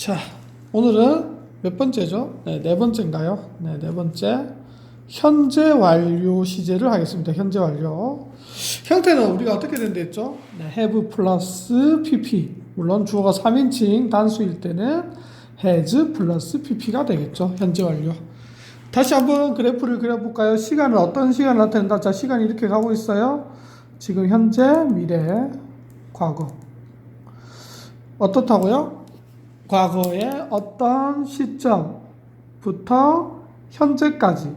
자, 오늘은 몇 번째죠? 네 번째인가요? 네 번째. 현재 완료 시제를 하겠습니다. 현재 완료. 형태는 우리가 어떻게 된다 했죠? have 플러스 pp. 물론 주어가 3인칭 단수일 때는 has 플러스 pp가 되겠죠. 현재 완료. 다시 한번 그래프를 그려볼까요? 시간은 어떤 시간을 나타낸다? 자, 시간이 이렇게 가고 있어요. 지금 현재, 미래, 과거. 어떻다고요? 과거의 어떤 시점부터 현재까지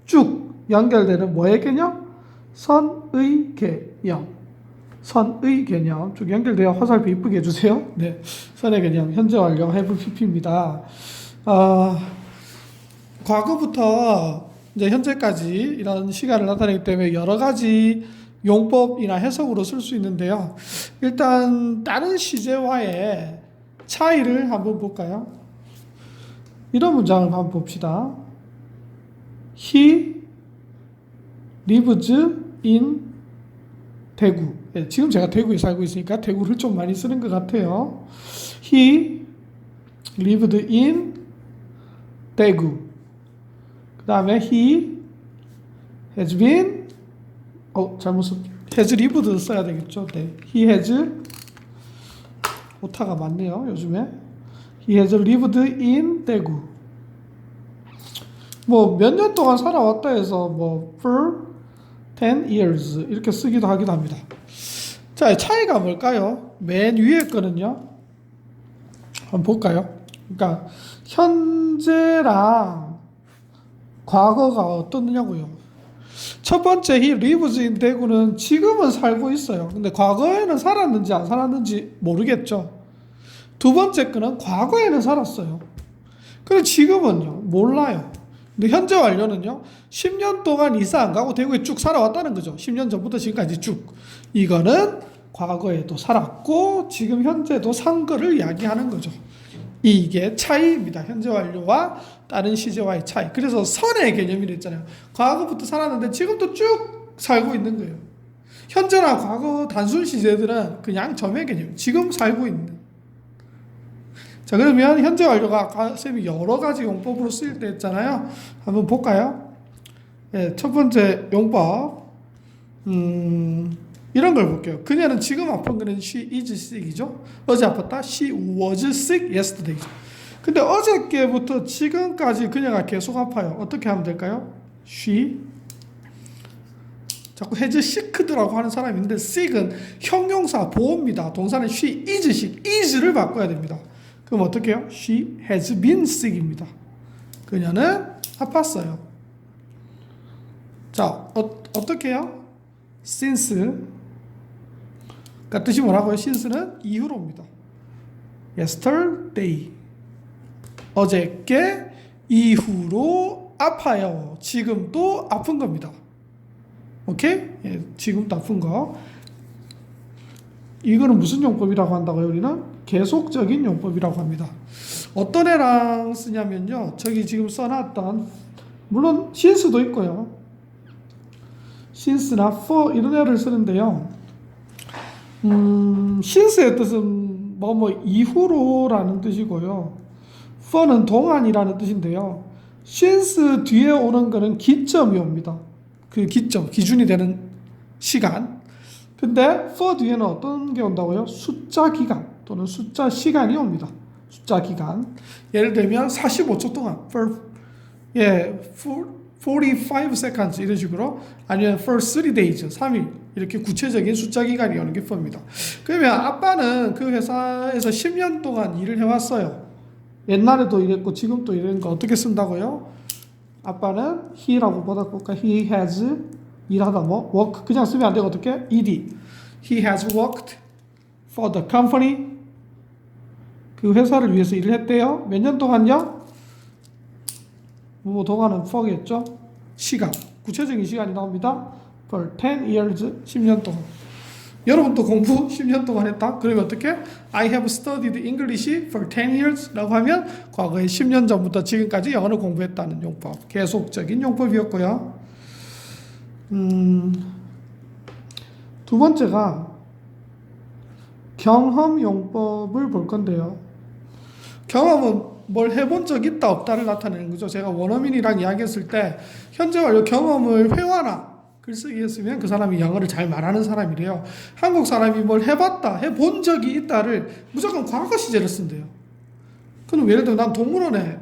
쭉 연결되는 뭐의 개념? 선의 개념. 선의 개념 쭉 연결되어 화살표 이쁘게 해주세요. 네, 선의 개념 현재 완료 have pp입니다. 과거부터 이제 현재까지 이런 시간을 나타내기 때문에 여러 가지 용법이나 해석으로 쓸 수 있는데요. 일단 다른 시제와의 차이를 한번 볼까요? 이런 문장을 한번 봅시다. He lives in 대구. 네, 지금 제가 대구에 살고 있으니까 대구를 좀 많이 쓰는 것 같아요. He lived in 대구. 그 다음에 he has been has lived 써야 되겠죠. 네, he has 오타가 많네요 요즘에. He has lived in 대구. 뭐 몇 년 동안 살아왔다 해서 뭐 for 10 years 이렇게 쓰기도 하기도 합니다. 자, 차이가 뭘까요? 맨 위에 거는요, 한번 볼까요? 그러니까 현재랑 과거가 어떻느냐고요. 첫 번째 he lives in 대구는 지금은 살고 있어요. 근데 과거에는 살았는지 안 살았는지 모르겠죠. 두 번째 거는 과거에는 살았어요. 근데 지금은요, 몰라요. 근데 현재 완료는요, 10년 동안 이사 안 가고 대구에 쭉 살아왔다는 거죠. 10년 전부터 지금까지 쭉. 이거는 과거에도 살았고 지금 현재도 산 거를 이야기하는 거죠. 이게 차이입니다. 현재 완료와 다른 시제와의 차이. 그래서 선의 개념이라 했잖아요. 과거부터 살았는데 지금도 쭉 살고 있는 거예요. 현재나 과거 단순 시제들은 그냥 점의 개념. 지금 살고 있는. 자, 그러면 현재 완료가 아까 쌤이 여러 가지 용법으로 쓰일 때 했잖아요. 한번 볼까요? 네, 첫 번째 용법. 이런 걸 볼게요. 그녀는 지금 아픈 거는 she is sick이죠. 어제 아팠다. She was sick yesterday. 근데 어저께부터 지금까지 그녀가 계속 아파요. 어떻게 하면 될까요? She 자꾸 has sicked라고 하는 사람인데 sick은 형용사 보호입니다. 동사는 she is sick. is를 바꿔야 됩니다. 그럼 어떻게 해요? She has been sick입니다. 그녀는 아팠어요. 자, 어떻게 해요? since 그 뜻이 뭐라고요? since는 이후로입니다. yesterday 어저께 이후로 아파요. 지금도 아픈 겁니다. 오케이? 예, 지금도 아픈 거. 이거는 무슨 용법이라고 한다고요? 우리는 계속적인 용법이라고 합니다. 어떤 애랑 쓰냐면요, 저기 지금 써놨던, 물론 since도 있고요, since나 for 이런 애를 쓰는데요. since의 뜻은 이후로라는 뜻이고요, for는 동안이라는 뜻인데요. since 뒤에 오는 거는 기점이 옵니다. 그 기점, 기준이 되는 시간. 근데 for 뒤에는 어떤 게 온다고요? 숫자 기간 또는 숫자 시간이 옵니다. 숫자 기간. 예를 들면 45초 동안 for 45 seconds 이런 식으로, 아니면 for 3 days 3일 이렇게 구체적인 숫자 기간이 오는 게 for입니다. 그러면 아빠는 그 회사에서 10년 동안 일을 해왔어요. 옛날에도 일했고 지금도 일하는 거 어떻게 쓴다고요? 아빠는 he라고 받아볼까? He has 일하다 work 그냥 쓰면 안 되고 어떻게? ed. He has worked for the company. 그 회사를 위해서 일을 했대요. 몇 년 동안요? 동안은 for겠죠? 시간. 구체적인 시간이 나옵니다. For 10 years 10년 동안. 여러분도 공부 10년 동안 했다? 그러면 어떻게? I have studied English for 10 years 라고 하면 과거에 10년 전부터 지금까지 영어를 공부했다는 용법. 계속적인 용법이었고요. 두 번째가 경험 용법을 볼 건데요. 경험은 뭘 해본 적 있다 없다를 나타내는 거죠. 제가 원어민이랑 이야기했을 때 현재 완료 경험을 회화나 글쓰기 했으면 그 사람이 영어를 잘 말하는 사람이래요. 한국 사람이 뭘 해봤다, 해본 적이 있다를 무조건 과거 시제를 쓴대요. 그럼 예를 들어 난 동물원에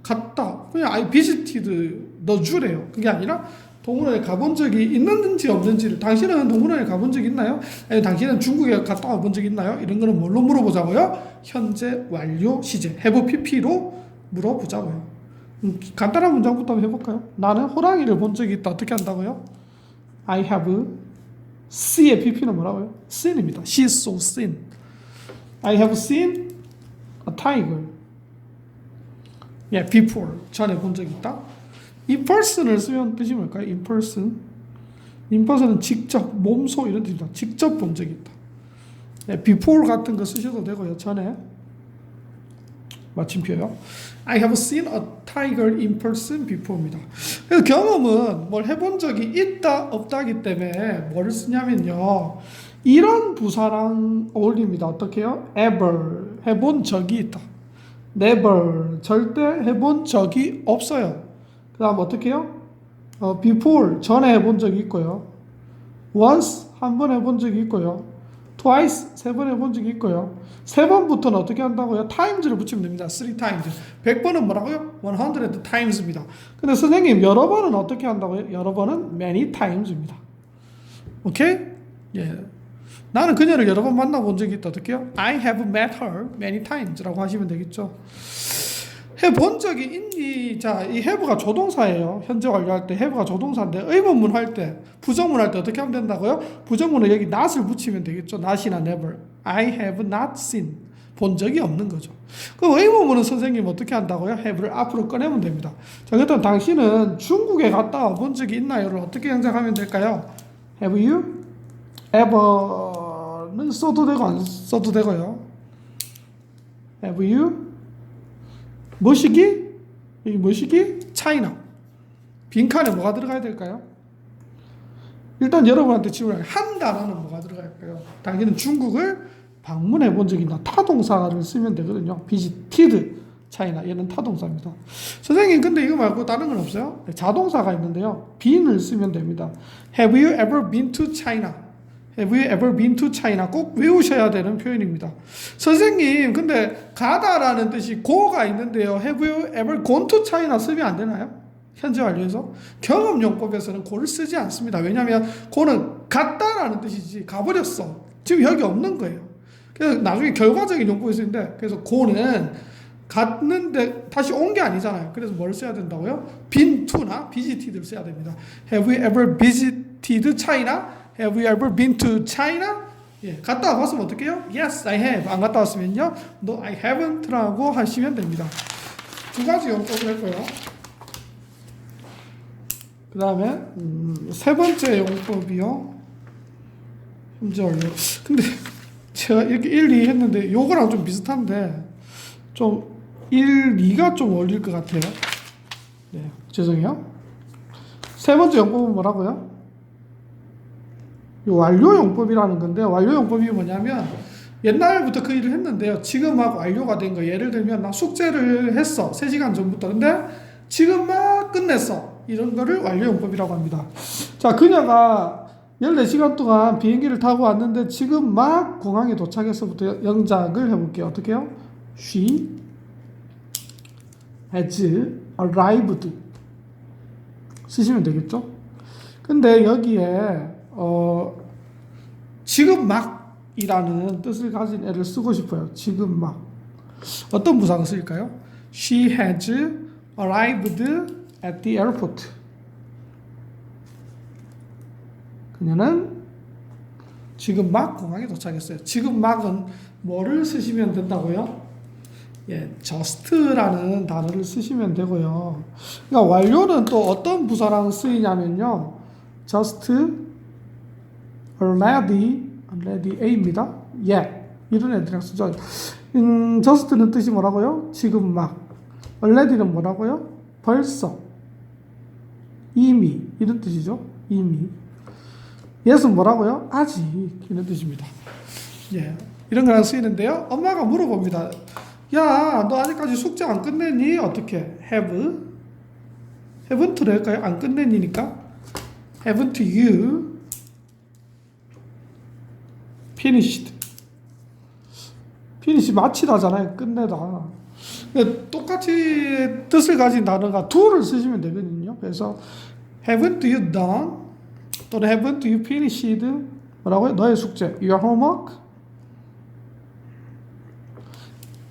갔다. 그냥 I visited the zoo래요. 그게 아니라 동물원에 가본 적이 있는지 없는지를, 당신은 동물원에 가본 적 있나요? 아니, 당신은 중국에 갔다 와본 적 있나요? 이런 거는 뭘로 물어보자고요? 현재 완료 시제 have pp로 물어보자고요. 간단한 문장부터 한번 해볼까요? 나는 호랑이를 본 적이 있다. 어떻게 한다고요? I have C의 pp는 뭐라고요? seen입니다. She saw seen. I have seen a tiger. before. 전에 본 적이 있다. in person을 쓰면 뜻이 뭘까요? in person. in person은 직접, 몸소 이런 뜻입니다. 직접 본 적이 있다. before 같은 거 쓰셔도 되고요. 전에. 마침표요. I have seen a tiger in person before입니다. 그래서 경험은 뭘 해본 적이 있다 없다기 때문에 뭐를 쓰냐면요. 이런 부사랑 어울립니다. 어떻게 해요? ever 해본 적이 있다. never 절대 해본 적이 없어요. 그 다음 어떻게 해요? before 전에 해본 적이 있고요. once 한 번 해본 적이 있고요. twice 세 번 해본 적이 있고요. 세 번부터는 어떻게 한다고요? times를 붙이면 됩니다. 3 times. 100번은 뭐라고요? 100 times입니다. 근데 선생님 여러 번은 어떻게 한다고요? 여러 번은 many times입니다. 오케이? 예. 나는 그녀를 여러 번 만나본 적이 있다. 어떻게 해요? I have met her many times라고 하시면 되겠죠. 해본 적이 있니? 자, 이 have가 조동사예요. 현재 완료할 때 have가 조동사인데 의문문 할 때, 부정문 할 때 어떻게 하면 된다고요? 부정문은 여기 not을 붙이면 되겠죠. not이나 never. I have not seen. 본 적이 없는 거죠. 그럼 의문문은 선생님 어떻게 한다고요? have를 앞으로 꺼내면 됩니다. 자, 그렇다면 당신은 중국에 갔다 와본 적이 있나요?를 어떻게 영작하면 될까요? Have you ever는 써도 되고 안 써도 되고요. Have you 뭐시기? 여기 뭐시기? 차이나. 빈칸에 뭐가 들어가야 될까요? 일단 여러분한테 질문을 한 단어는 뭐가 들어갈까요? 당신은 중국을 방문해 본 적이 있나? 타동사를 쓰면 되거든요. visited 차이나. 얘는 타동사입니다. 선생님 근데 이거 말고 다른 건 없어요? 자동사가 있는데요. bene을 쓰면 됩니다. Have you ever been to China? Have you ever been to China? 꼭 외우셔야 되는 표현입니다. 선생님, 근데 가다라는 뜻이 go가 있는데요. Have you ever gone to China 쓰면 안 되나요? 현재 완료에서 경험용법에서는 go를 쓰지 않습니다. 왜냐하면 go는 갔다라는 뜻이지 가버렸어. 지금 여기 없는 거예요. 그래서 나중에 결과적인 용법이 쓰는데 그래서 go는 갔는데 다시 온 게 아니잖아요. 그래서 뭘 써야 된다고요? been to나 visited를 써야 됩니다. Have you ever visited China? Have you ever been to China? 예, 갔다 와봤으면 어떻게 해요? Yes, I have. 안 갔다 왔으면요? No, I haven't 라고 하시면 됩니다. 두 가지 용법을 했고요. 그 다음에 세 번째 용법이요. 현재 완료. 근데 제가 이렇게 1, 2 했는데 요거랑 좀 비슷한데 좀 1, 2가 좀 어울릴 것 같아요. 네, 죄송해요. 세 번째 용법은 뭐라고요? 완료용법이라는 건데 완료용법이 뭐냐면 옛날부터 그 일을 했는데요. 지금 막 완료가 된 거. 예를 들면 나 숙제를 했어. 3시간 전부터. 근데 지금 막 끝냈어. 이런 거를 완료용법이라고 합니다. 자, 그녀가 14시간 동안 비행기를 타고 왔는데 지금 막 공항에 도착해서부터 영작을 해볼게요. 어떻게 해요? She has arrived 쓰시면 되겠죠? 근데 여기에 지금 막이라는 뜻을 가진 애를 쓰고 싶어요. 지금 막. 어떤 부사가 쓸까요? She has arrived at the airport. 그녀는 지금 막 공항에 도착했어요. 지금 막은 뭐를 쓰시면 된다고요? 예, just라는 단어를 쓰시면 되고요. 그러니까 완료는 또 어떤 부사랑 쓰이냐면요. just already A입니다. yet 이런 애들이랑 쓰죠. just는 뜻이 뭐라고요? 지금 막. already는 뭐라고요? 벌써. 이미 이런 뜻이죠. 이미. yet은 뭐라고요? 아직 이런 뜻입니다. 예, 이런 거랑 쓰이는데요. 엄마가 물어봅니다. 야, 너 아직까지 숙제 안 끝냈니? 어떻게? haven't로 할까요? 안 끝냈니니까 haven't you finished? finish 마치다잖아요. 끝내다. 똑같이 뜻을 가진 단어가 do를 쓰시면 되거든요. 그래서 haven't you done 또는 haven't you finished 뭐라고요? 너의 숙제 your homework.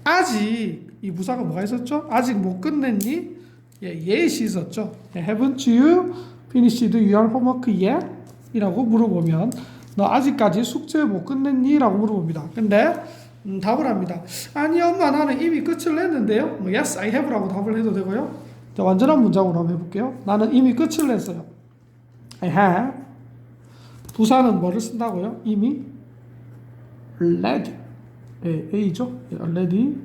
아직 이 부사가 뭐가 있었죠? 아직 못 끝냈니? 예, yet이 있었죠. haven't you finished your homework yet? 이라고 물어보면 너 아직까지 숙제 못 끝냈니? 라고 물어봅니다. 근데 답을 합니다. 아니 엄마 나는 이미 끝을 냈는데요. 뭐 yes I have라고 답을 해도 되고요. 자, 완전한 문장으로 한번 해볼게요. 나는 이미 끝을 냈어요. I have. 부사는 뭐를 쓴다고요? 이미 read. 예, A죠. already.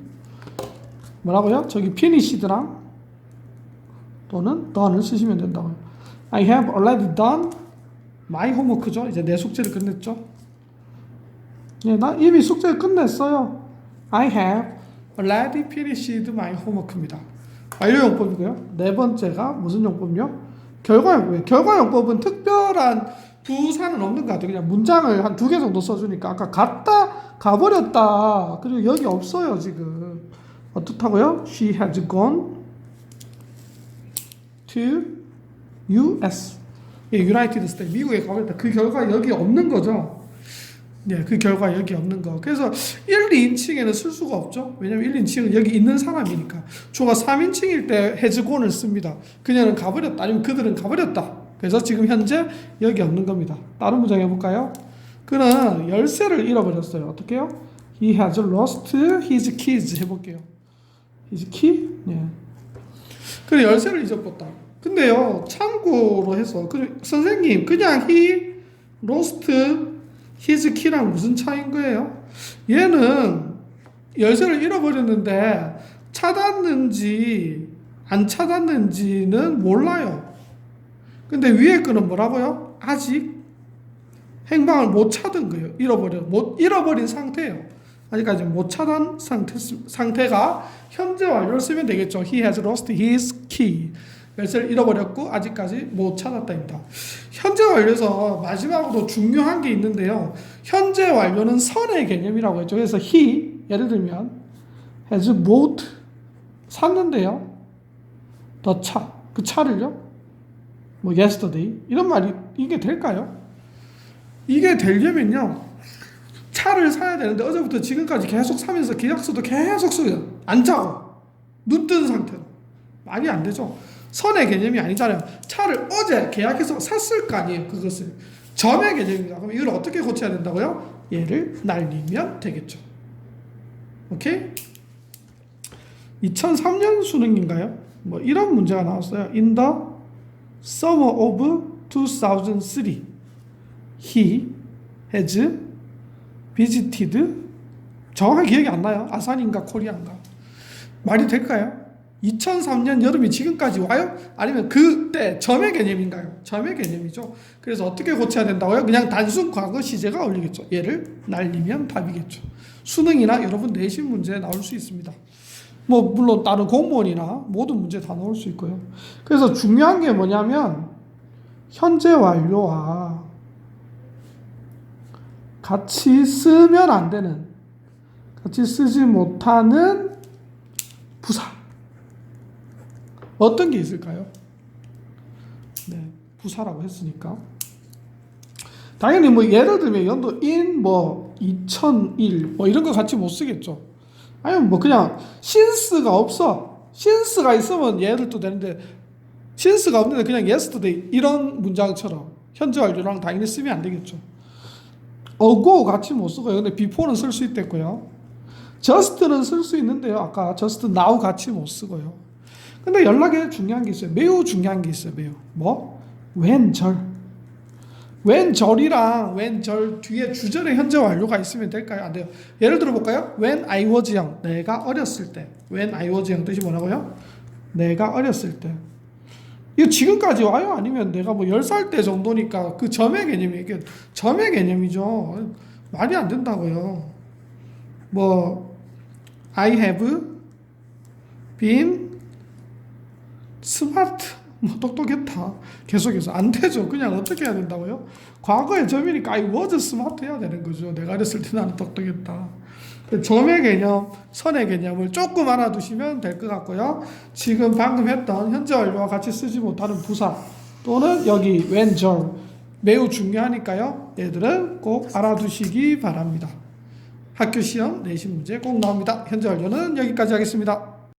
뭐라고요? 저기 finished랑 또는 done을 쓰시면 된다고요. I have already done my homework죠. 이제 내 숙제를 끝냈죠. 예, 나 이미 숙제를 끝냈어요. I have already finished my homework입니다. 완료용법이고요. 네 번째가 무슨 용법이요? 결과용법이에요. 결과용법은 특별한 부사는 없는 것 같아요. 그냥 문장을 한 2개 정도 써주니까 아까 갔다 가버렸다 그리고 여기 없어요 지금. 어떻다고요? She has gone to US. 예, United States. 미국에 가버렸다. 그 결과 여기 없는 거죠. 네, 그 결과 여기 없는 거. 그래서 1, 2인칭에는 쓸 수가 없죠. 왜냐면 1, 2인칭은 여기 있는 사람이니까. 주어가 3인칭일 때 has gone을 씁니다. 그녀는 가버렸다. 아니면 그들은 가버렸다. 그래서 지금 현재 여기 없는 겁니다. 다른 문장 해볼까요? 그는 열쇠를 잃어버렸어요. 어떻게 해요? He has lost his keys. 해볼게요. his key? 네. 그래 열쇠를 잊어버렸다. 근데요, 참고로 해서 선생님 그냥 he lost his key랑 무슨 차이인 거예요? 얘는 열쇠를 잃어버렸는데 찾았는지 안 찾았는지는 몰라요. 근데 위에 거는 뭐라고요? 아직 행방을 못 찾은 거예요. 잃어버린 상태예요. 아직까지 못 찾은 상태가 현재 완료를 쓰면 되겠죠. He has lost his key. 열쇠를 잃어버렸고 아직까지 못 찾았다입니다. 현재 완료에서 마지막으로 중요한 게 있는데요. 현재 완료는 선의 개념이라고 했죠. 그래서 he 예를 들면 has bought 샀는데요. the 차, 그 차를요. 뭐 yesterday 이런 말이 이게 될까요? 이게 되려면요. 차를 사야 되는데 어제부터 지금까지 계속 사면서 계약서도 계속 써요. 안 자고 눈 뜬 상태로 말이 안 되죠. 선의 개념이 아니잖아요. 차를 어제 계약해서 샀을 거 아니에요. 그것을 점의 개념입니다. 그럼 이걸 어떻게 고쳐야 된다고요? 얘를 날리면 되겠죠. 오케이? 2003년 수능인가요? 뭐 이런 문제가 나왔어요. In the summer of 2003 he has visited 정확하게 기억이 안 나요. 아산인가 코리아인가 말이 될까요? 2003년 여름이 지금까지 와요? 아니면 그때 점의 개념인가요? 점의 개념이죠. 그래서 어떻게 고쳐야 된다고요? 그냥 단순 과거 시제가 어울리겠죠. 얘를 날리면 답이겠죠. 수능이나 여러분 내신 문제에 나올 수 있습니다. 뭐 물론 다른 공무원이나 모든 문제 다 나올 수 있고요. 그래서 중요한 게 뭐냐면 현재 완료와 같이 쓰면 안 되는, 같이 쓰지 못하는 부사 어떤 게 있을까요? 네, 부사라고 했으니까 당연히 뭐 예를 들면 연도 in 뭐 2001 뭐 이런 거 같이 못 쓰겠죠. 아니면 뭐 그냥 since가 없어. since가 있으면 예를 또 되는데 since가 없는데 그냥 yesterday 이런 문장처럼 현재 완료랑 당연히 쓰면 안 되겠죠. ago 같이 못 쓰고요. 근데 before는 쓸 수 있겠고요. just는 쓸 수 있는데요. 아까 just now 같이 못 쓰고요. 근데 연락에 중요한 게 있어요. 매우 중요한 게 있어요. 매우. 뭐? 왼절. 왼절이랑 왼절 뒤에 주절의 현재 완료가 있으면 될까요? 안 돼요. 예를 들어 볼까요? When I was young. 내가 어렸을 때. When I was young 뜻이 뭐라고요? 내가 어렸을 때. 이거 지금까지 와요? 아니면 내가 뭐 10살 때 정도니까 그 점의 개념이 이게 점의 개념이죠. 말이 안 된다고요. 뭐 I have been smart. 뭐 똑똑했다. 계속해서 안 되죠. 그냥 어떻게 해야 된다고요? 과거의 점이니까 I was smart 해야 되는 거죠. 내가 그랬을 때 나는 똑똑했다. 점의 개념, 선의 개념을 조금 알아두시면 될 것 같고요. 지금 방금 했던 현재 완료와 같이 쓰지 못하는 부사 또는 여기 when 매우 중요하니까요. 얘들은 꼭 알아두시기 바랍니다. 학교 시험 내신 문제 꼭 나옵니다. 현재 완료는 여기까지 하겠습니다.